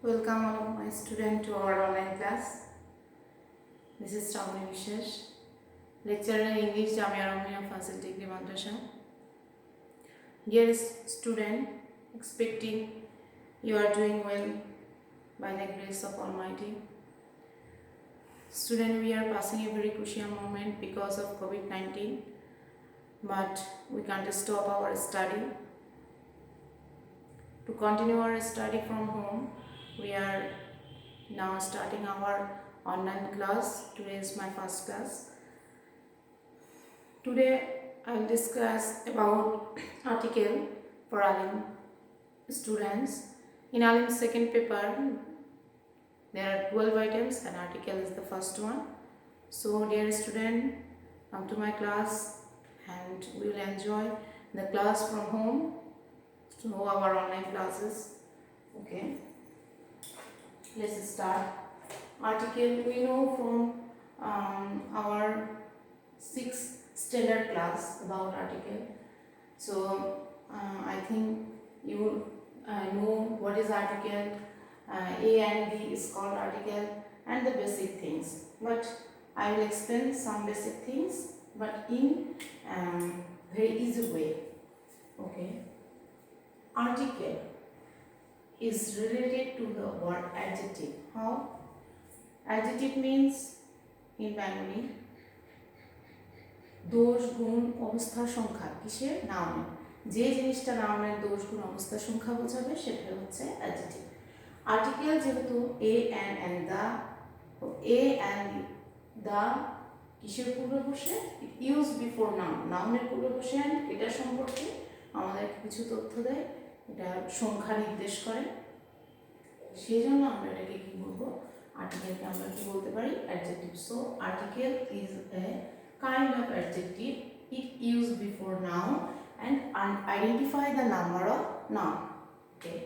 Welcome all of my students to our online class. This is Shamini Vishesh, lecturer in English, Jamia Romania Facility Degree Madrasa. Dear student, expecting you are doing well by the grace of Almighty. Student, we are passing a very crucial moment because of COVID-19, but we can't stop our study. To continue our study from home, we are now starting our online class. Today is my first class. Today I will discuss about article for Alim students. In Alim's second paper, there are 12 items and article is the first one. So dear student, come to my class and we will enjoy the class from home. So our online classes. Okay. Let's start. Article we know from our 6th standard class about article. So I think you know what is article. A and B is called article and the basic things. But I will explain some basic things, but in very easy way. Okay. Article is related to the word adjective. How? Adjective means in Bengali দোষ গুণ অবস্থার সংখ্যা কিসের নাউনের যে জিনিসটা নাউনের দোষ গুণ অবস্থার সংখ্যা বোঝাবে সেটা হচ্ছে অ্যাডজেক্টিভ আর্টিকেল যেহেতু এ অ্যান্ড দা এ অ্যান্ড দা কিসের পূর্বে বসে ইউজ বিফোর নাউন নাউনের পূর্বে বসে অ্যান্ড এটা সম্পর্কে আমাদের কিছু তথ্য দেয় এটা সংখ্যা নির্দেশ করে সেই জন্য আমরা এটাকে কি বলবো আর্টিকেলকে আমরা কি বলতে পারি adjective so article is a kind of adjective it used before noun and identify the number of noun. Okay,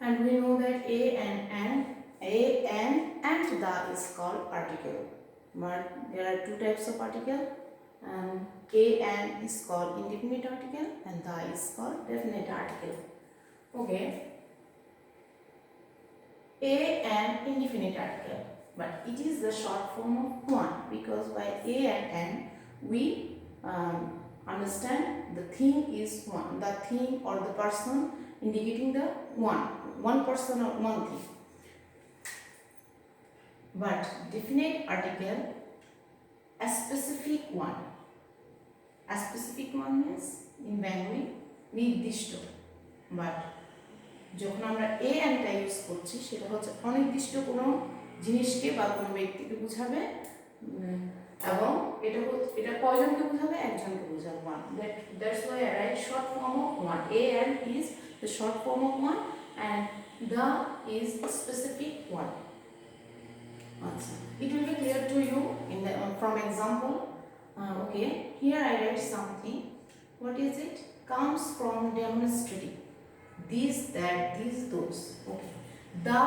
and we know that a and the is called article, but there are two types of article. A and is called indefinite article and the is called definite article. Okay, a and indefinite article, but it is the short form of one because by a and we understand the thing is one, the thing or the person indicating the one person or one thing. But definite article, a specific one means in Bengali নির্দিষ্ট, but যখন আমরা a and টা use করছি সেটা হচ্ছে অনির্দিষ্ট কোনো জিনিসকে বা কোনো ব্যক্তিকে বোঝাবে এবং এটা কয়জনকে বোঝাবে একজনকে বোঝাবে one. That's why I write short form of one. A and is the short form of one and the is the specific one. It will be clear to you in the from example. Okay, here I write something. What is it? Comes from demonstrative. These, that, these, those. Okay. The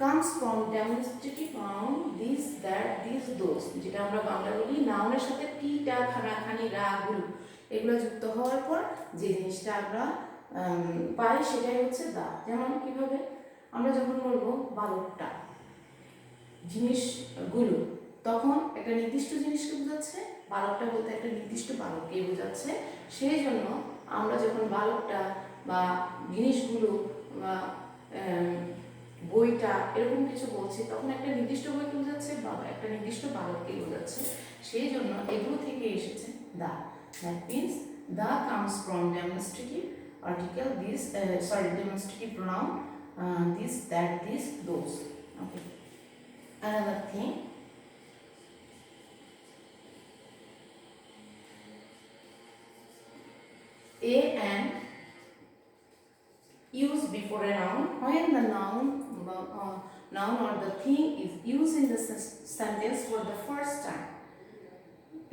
comes from demonstrative noun this, that, these, those. যেটা আমরা বাংলা বলি নাউনের সাথে টি টা খানা খানি রা গুলো এগুলো যুক্ত হওয়ার পর যে জিনিসটা আমরা পাই সেটাই হচ্ছে দা। যেমন কিভাবে আমরা যখন বলবো বালকটা জিনিসগুলো তখন একটা নির্দিষ্ট জিনিসকে বোঝাচ্ছে বালকটা বলতে একটা নির্দিষ্ট বালককে বোঝাচ্ছে সেই জন্য আমরা যখন বালকটা বা জিনিসগুলো বা বইটা এরকম কিছু বলছি তখন একটা নির্দিষ্ট বইকে বোঝাচ্ছে বা একটা নির্দিষ্ট বালককে বোঝাচ্ছে সেই জন্য এগুলো থেকে এসেছে the that means the comes from demonstrative article this demonstrative pronoun this, that, this, those. Okay, another thing, a and used before a noun when the noun or the thing is used in the sentence for the first time.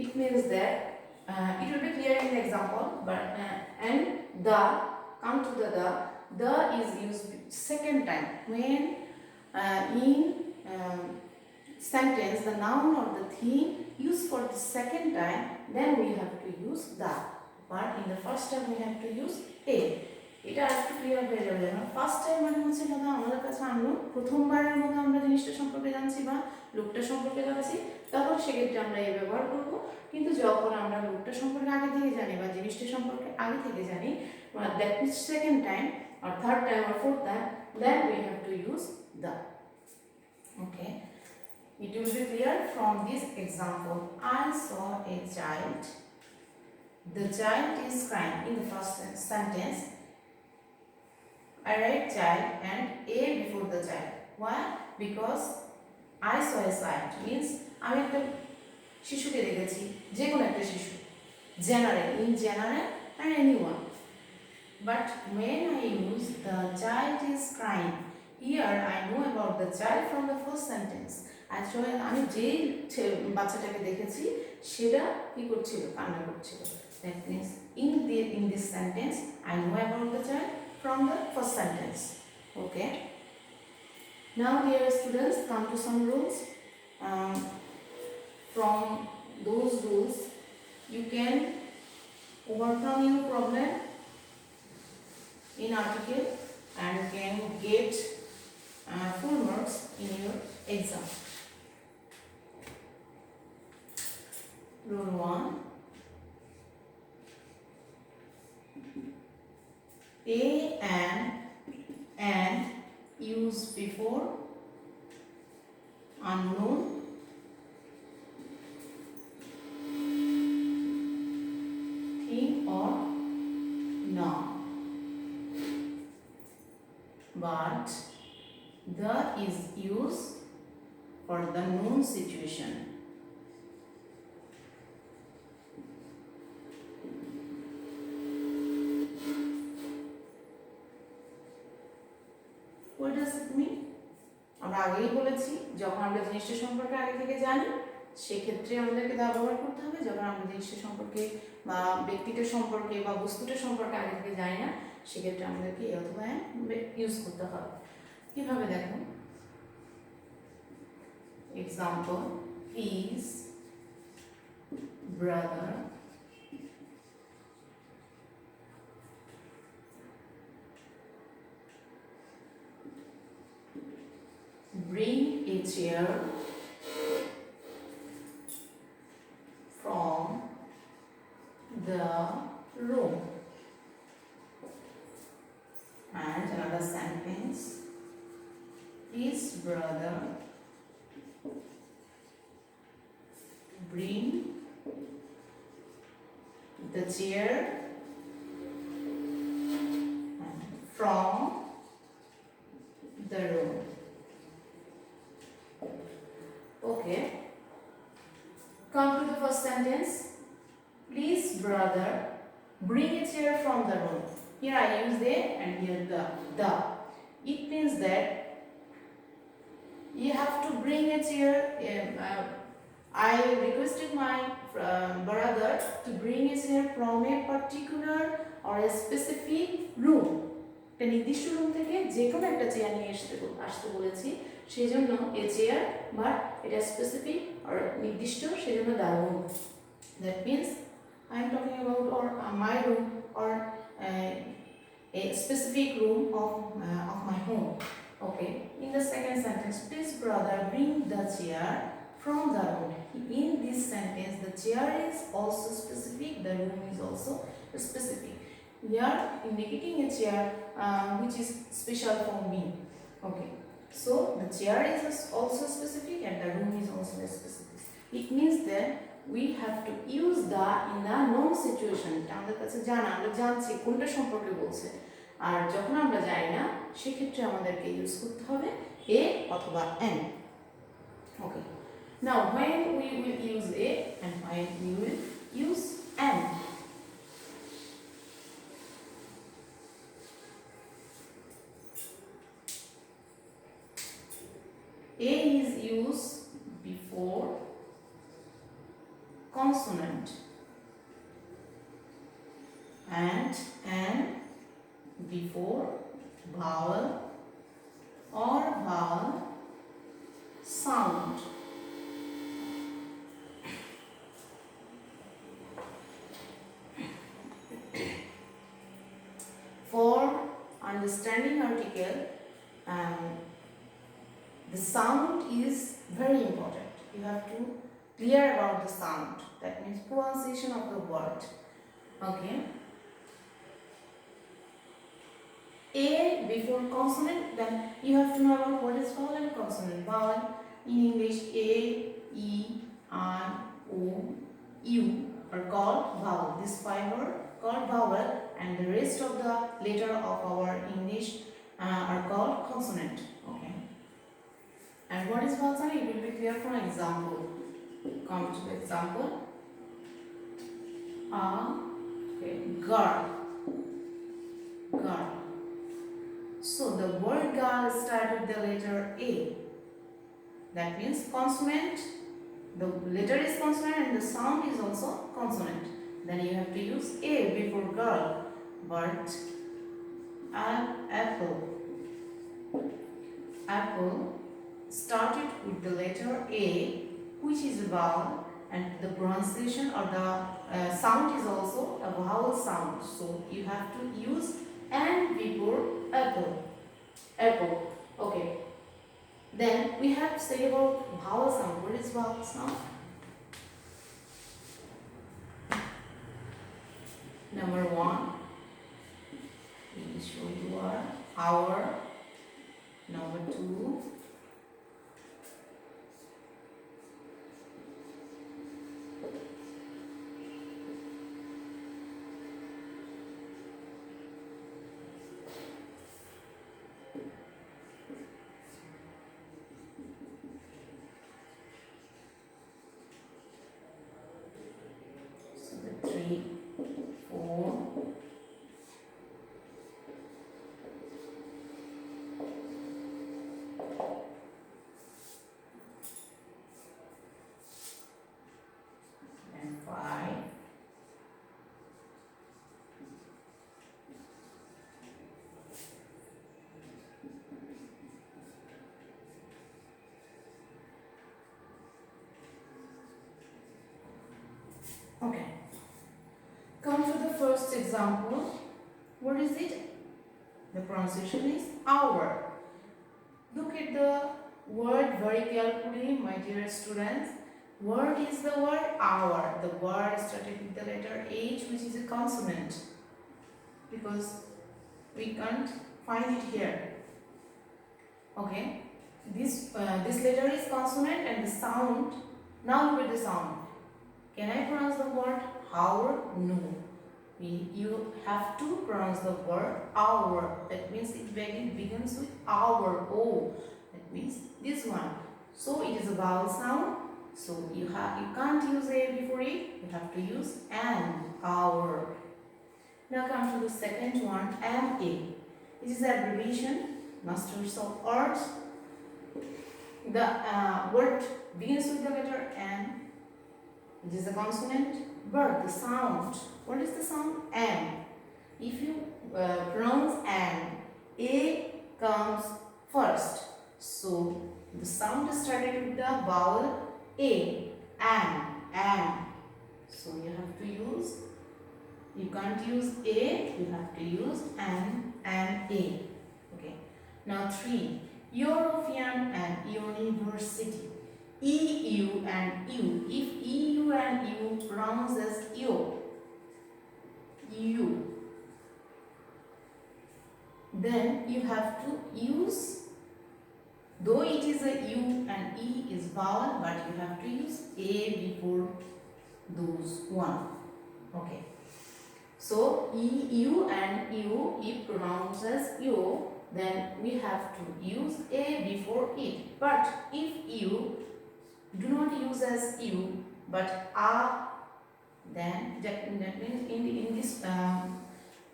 It means that it will be clear in the example, but and the come to the is used second time when in sentence the noun or the thing used for the second time, then we have to use the, but in the first time we have to use a. এটা আরেকটু clear হয়ে যাবে। যেমন first time মানে হচ্ছে দাদা আমাদের কাছে আননোন, প্রথমবারের মতো আমরা জিনিসটা সম্পর্কে জানছি বা লোকটা সম্পর্কে জানছি, তখন সেক্ষেত্রে আমরা এই ব্যবহার করব। কিন্তু যখন আমরা লোকটা সম্পর্কে আগে থেকে জানি বা জিনিসটা সম্পর্কে আগে থেকে জানি, that means second time or third time or fourth time, then we have to use the. Okay, it will be clear from this example. I saw a child. The child is crying. In the first sentence, I write child and a before the child. Why? Because I saw a child means আমি একটা শিশুকে দেখেছি, যে কোনো একটা শিশু, general, in general and anyone. But when I use the child is crying, here I know about the child from the first sentence. Actually আমি যে বাচ্চাটাকে দেখেছি সেটা কি করছিল, কান্না করছিল। That means in this sentence I know about the child from the first sentence. Okay. Now dear students, come to some rules. From those rules you can overcome your problem in article and can get full marks in your exam. Rule 1. A and use before unknown thing or noun, but the is used for the known situation. What does it mean? আমরা আগেই বলেছি যখন আমরা জিনিসটা সম্পর্কে আগে থেকে জানি সেক্ষেত্রে আমাদেরকে দা ব্যবহার করতে হবে। যখন আমরা জিনিসটা সম্পর্কে বা ব্যক্তিটা সম্পর্কে বা বস্তুটা সম্পর্কে আগে থেকে জানি না সেক্ষেত্রে আমাদেরকে এ অথবা ইউজ করতে হবে। কিভাবে দেখো, example, his brother bring a chair from the room. And another sentence, his brother bring the chair from the room. Okay, come to the first sentence. Please brother bring a chair from the room. Here I use the and here the. It means that you have to bring a chair. I requested my brother to bring a chair from a particular or a specific room. একটা নির্দিষ্ট room থেকে যে কোনো একটা chair নিয়ে আসতে বলেছি, সেই জন্য এ চেয়ার বা এটা স্পেসিফিক আর নির্দিষ্ট, সেই জন্য the room. That means I am talking about or my room or a specific room of my home. Okay. In the second sentence, please brother bring the chair from the room. In this sentence, the chair is also specific, the room is also specific. We are indicating a chair which is special for me. Okay. So the chair is also specific and the room is also specific. It means that we have to use the in the known situation. আমাদের কাছে জানা, আমরা জানছি কোনটা সম্পর্কে বলছে, আর যখন আমরা জানি না সেক্ষেত্রে আমাদেরকে ইউজ করতে হবে এ অথবা N. Okay, now when we will use a and when we will use an. A is used before consonant and an before vowel or vowel sound. For the standing article, the sound is very important. You have to clear about the sound. That means pronunciation of the word. Okay. A before consonant, then you have to know about what is vowel and consonant. Vowel in English, A, E, I, O, U are called vowel. These five are called vowel, and the rest of the letter of our English are called consonant. Okay. And what is vowel sound? It will be clear from example. Come to the example. Okay, girl. Girl. So the word girl starts with the letter A. That means consonant. The letter is consonant and the sound is also consonant. Then you have to use A before girl. But apple. Apple started with the letter A, which is a vowel, and the pronunciation or the sound is also a vowel sound. So you have to use and before apple. Apple. Okay. Then we have to say about vowel sound. What is vowel sound? Number one. We will show you our. Number two. Three, four, and five, okay. Come to the first example. What is it? The pronunciation is hour. Look at the word very carefully, my dear students. Word is the word hour. The word started with the letter H, which is a consonant, because we can't find it here. Okay. This letter is consonant and the sound. Now look at the sound. Can I pronounce the word hour? No. You have to pronounce the word hour. That means it begins with hour. O. That means this one. So it is a vowel sound. So you can't use A before it. You have to use an. Hour. Now come to the second one. MA. It is the abbreviation. Masters of Arts. The word begins with the letter M. It is a consonant. But the sound, what is the sound? M. If you pronounce M, A comes first. So the sound started with the vowel A. M. So you have to use, you can't use A, you have to use N and A. Okay. Now 3. European and University. EU and U. If EU and U pronounce as U, then you have to use, though it is a U and E is vowel, but you have to use A before those one. Okay. So EU and U, if pronounced as U, then we have to use A before it. But if you do not use as U but A, then in this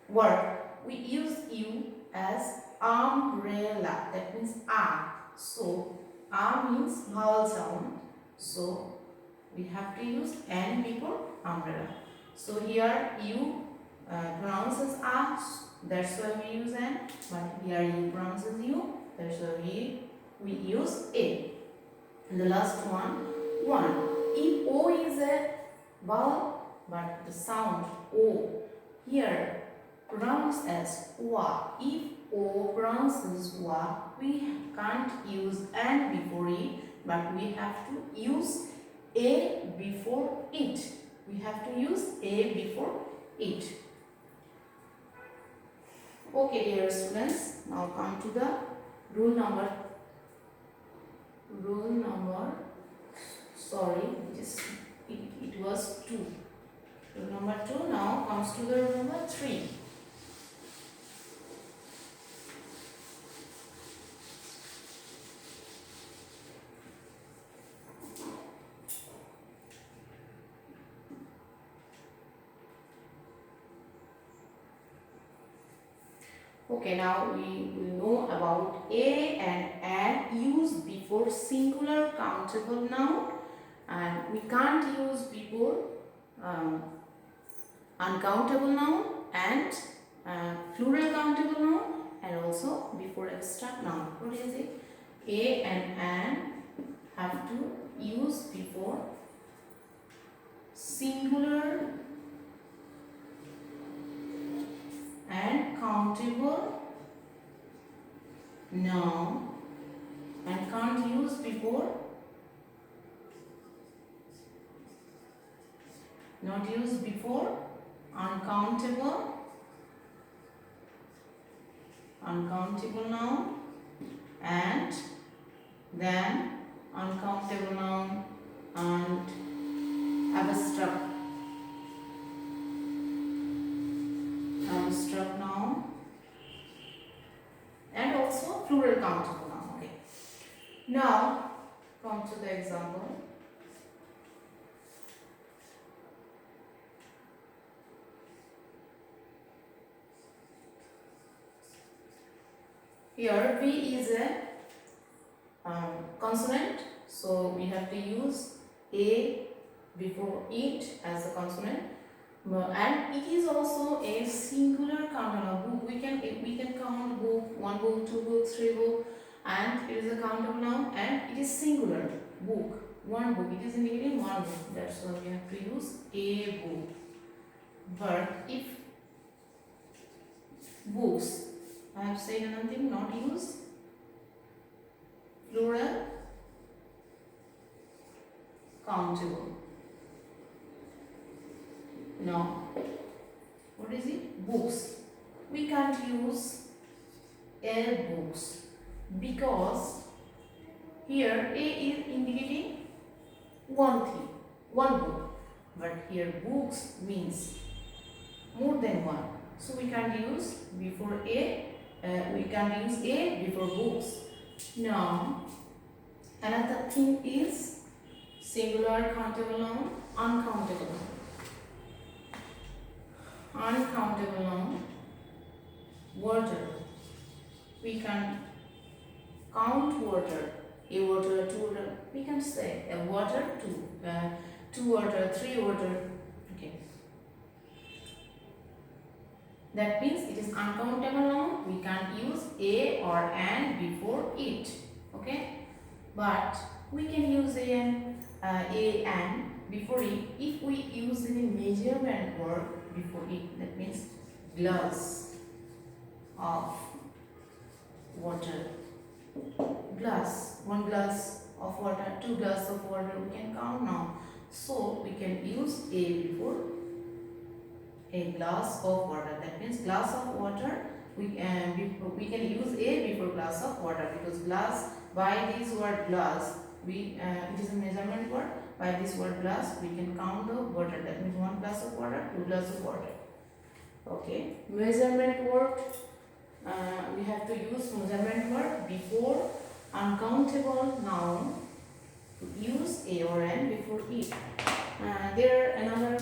word we use U as umbrella. That means A. So A means vowel sound. So we have to use N before umbrella. So here U pronounces A. That's why we use N. But here U pronounces U. That's why we use A. And the last one. If O is a vowel, but the sound O here pronounced as OA. If occurrences what we can't use and before it, but we have to use a before it. We have to use a before it. Okay, dear students, now come to the rule number. Sorry, it was 2. Rule number 2 now comes to the rule number 3. Okay, now we will know about a and an used before singular countable noun, and we can't use before uncountable noun and plural countable noun, and also before abstract noun. What is it? A and an have to use before singular and countable noun, and can't use before, not use before uncountable noun, and then uncountable noun and abstract noun, and also plural countable noun. Okay. Now come to the example. Here B is a consonant, so we have to use a before it as a consonant. And it is also a singular countable book. We can count book, 1 book, 2 books, 3 book, and it is a countable noun, and it is singular book, 1 book. It is indicating 1 book. That's why we have to use a book. But if books, I have said another thing, not use plural countable. Now, what is it? Books. We can't use a books because here a is indicating one thing, 1 book, but here books means more than 1. So we can't use before a. We can't use a before books. Now, another thing is singular countable noun, uncountable noun. Uncountable noun, water. We can count water, a water, 2 water. We can say a water, 2 water, 3 water. Okay. That means it is uncountable noun. We can't use a or an before it. Okay. But we can use a and before it if we use any measurement word before it. That means glass of water. Glass, 1 glass of water, 2 glass of water. We can count now. So we can use a before a glass of water. That means glass of water. We can use a before glass of water, because glass, by this word glass, it is a measurement word. By this word glass, we can count the water. That means 1 glass of water, 2 glass of water. Okay. Measurement word. We have to use measurement word before uncountable noun. Use a or an before it. There are another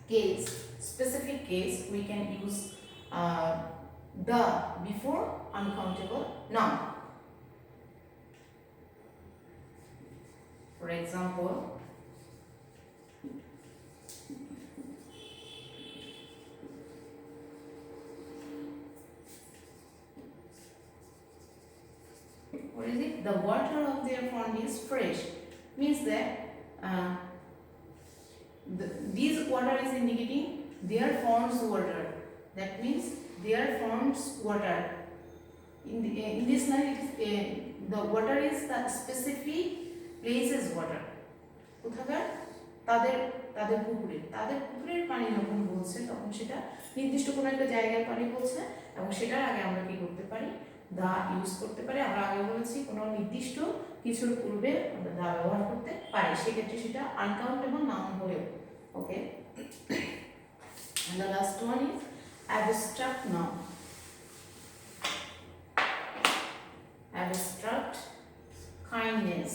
case, specific case. We can use the before uncountable noun. For example, what is it? The water of their pond is fresh. Means that this water is indicating their pond's water. That means their pond's water. in this line it is the water is the specific places water কোথাকার তাদের তাদের পুকুরের পানি যখন বলছে তখন সেটা নির্দিষ্ট কোনো একটা জায়গার পানি বলছে এবং সেটার আগে আমরা কি করতে পারি দা ইউজ করতে পারি আমরা আগে বলেছি কোনো নির্দিষ্ট কিছুর পূর্বে আমরা দা ব্যবহার করতে পারি সেক্ষেত্রে সেটা আনকাউন্টেবল নাউন হলেও ওকে and the last one is abstract noun abstract kindness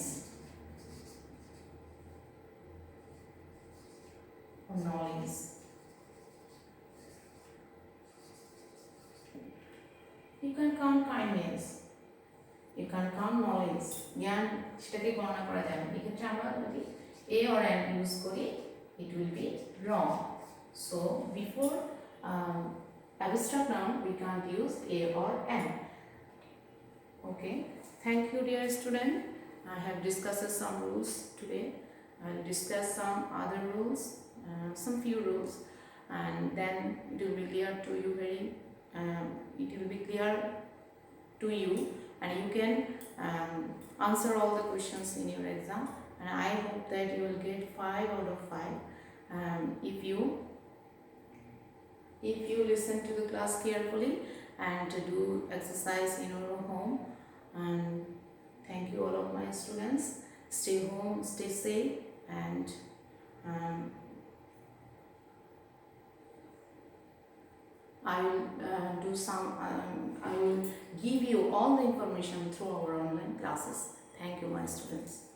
or knowledge you can count kindness you can count knowledge জ্ঞান সেটাকে গণনা করা যায় না এক্ষেত্রে আমরা যদি a or an ইউজ করি it will be wrong so before abstract noun we can't use a or an okay thank you dear student I have discussed some rules today I'll discuss some other rules some few rules and then it will be clear to you it will be clear to you and you can answer all the questions in your exam and I hope that you will get 5 out of 5 if you listen to the class carefully and do exercise in your home and thank you all of my students stay home stay safe and I will I will give you all the information through our online classes. Thank you, my students.